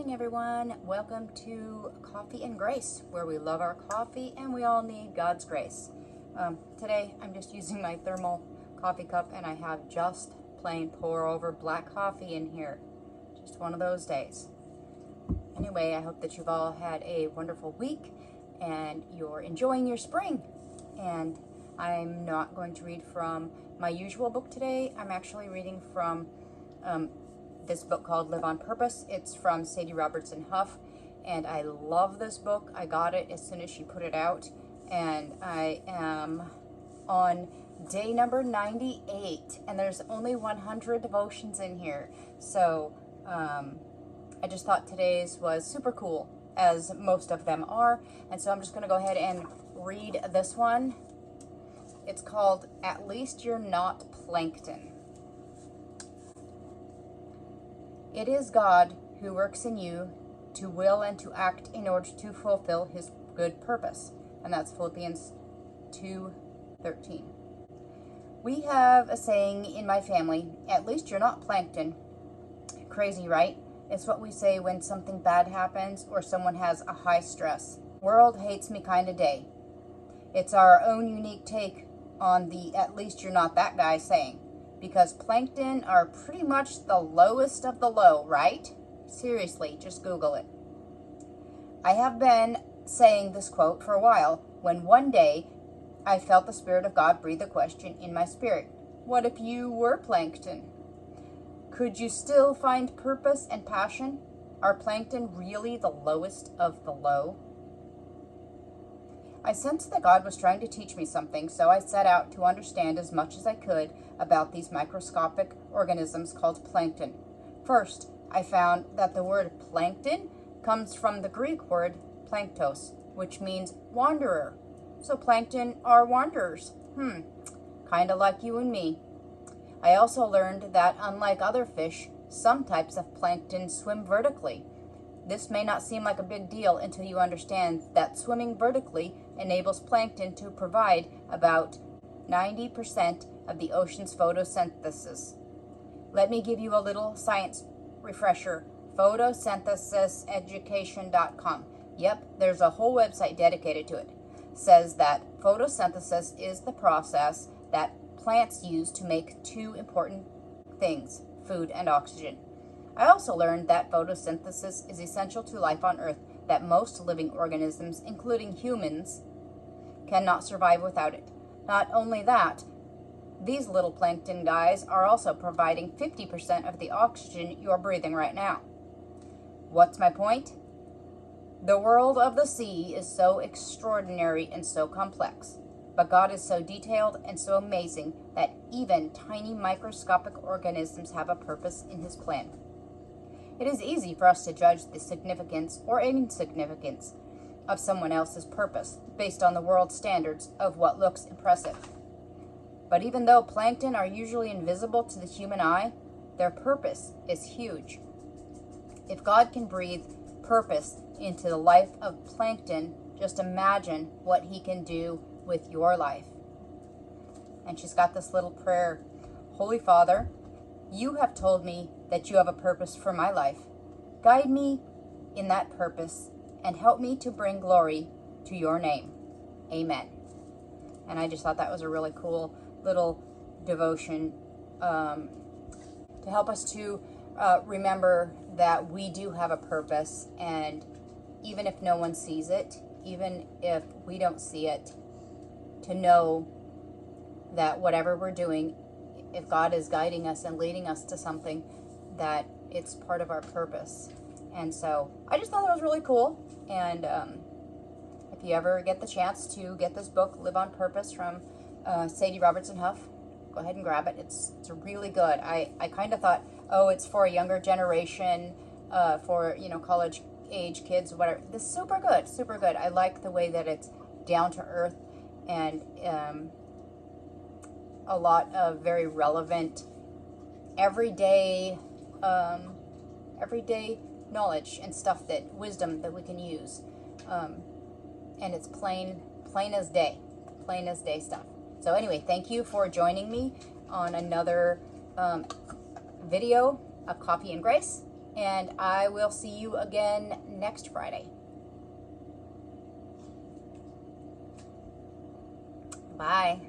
morning, everyone. Welcome to Coffee and Grace, where we love our coffee and we all need God's grace. Today, I'm just using my thermal coffee cup and I have just plain pour over black coffee in here. Just one of those days. Anyway, I hope that you've all had a wonderful week and you're enjoying your spring. And I'm not going to read from my usual book today. I'm actually reading from this book called Live on Purpose. It's from Sadie Robertson Huff, and I love this book. I got it as soon as she put it out, and I am on day number 98, and there's only 100 devotions in here. So I just thought today's was super cool, as most of them are, and so I'm just going to go ahead and read this one. It's called At Least You're Not Plankton. It is God who works in you to will and to act in order to fulfill his good purpose. And that's Philippians 2:13. We have a saying in my family, at least you're not plankton. Crazy, right? It's what we say when something bad happens or someone has a high stress. World hates me kind of day. It's our own unique take on the at least you're not that guy saying. Because plankton are pretty much the lowest of the low, right? Seriously, just Google it. I have been saying this quote for a while, when one day I felt the Spirit of God breathe a question in my spirit. What if you were plankton? Could you still find purpose and passion? Are plankton really the lowest of the low? I sensed that God was trying to teach me something, so I set out to understand as much as I could about these microscopic organisms called plankton. First, I found that the word plankton comes from the Greek word planktos, which means wanderer. So plankton are wanderers. Kinda like you and me. I also learned that unlike other fish, some types of plankton swim vertically. This may not seem like a big deal until you understand that swimming vertically enables plankton to provide about 90% of the ocean's photosynthesis. Let me give you a little science refresher. Photosynthesis.education.com. Yep, there's a whole website dedicated to it. Says that photosynthesis is the process that plants use to make two important things, food and oxygen. I also learned that photosynthesis is essential to life on Earth, that most living organisms, including humans, cannot survive without it. Not only that, these little plankton guys are also providing 50% of the oxygen you're breathing right now. What's my point? The world of the sea is so extraordinary and so complex, but God is so detailed and so amazing that even tiny microscopic organisms have a purpose in his plan. It is easy for us to judge the significance or insignificance of someone else's purpose based on the world's standards of what looks impressive. But even though plankton are usually invisible to the human eye, their purpose is huge. If God can breathe purpose into the life of plankton, just imagine what he can do with your life. And she's got this little prayer. Holy Father, you have told me that you have a purpose for my life. Guide me in that purpose and help me to bring glory to your name. Amen. And I just thought that was a really cool little devotion to help us to remember that we do have a purpose, and even if no one sees it, even if we don't see it, to know that whatever we're doing, if God is guiding us and leading us to something, that it's part of our purpose. And so I just thought that was really cool. And if you ever get the chance to get this book, Live on Purpose, from Sadie Robertson Huff, go ahead and grab it. It's really good. I kind of thought, oh, it's for a younger generation, for college age kids, whatever. This is super good, super good. I like the way that it's down to earth and a lot of very relevant everyday knowledge and stuff, that wisdom that we can use, and it's plain as day stuff. So anyway, thank you for joining me on another video of Coffee and Grace, And I will see you again next Friday. Bye.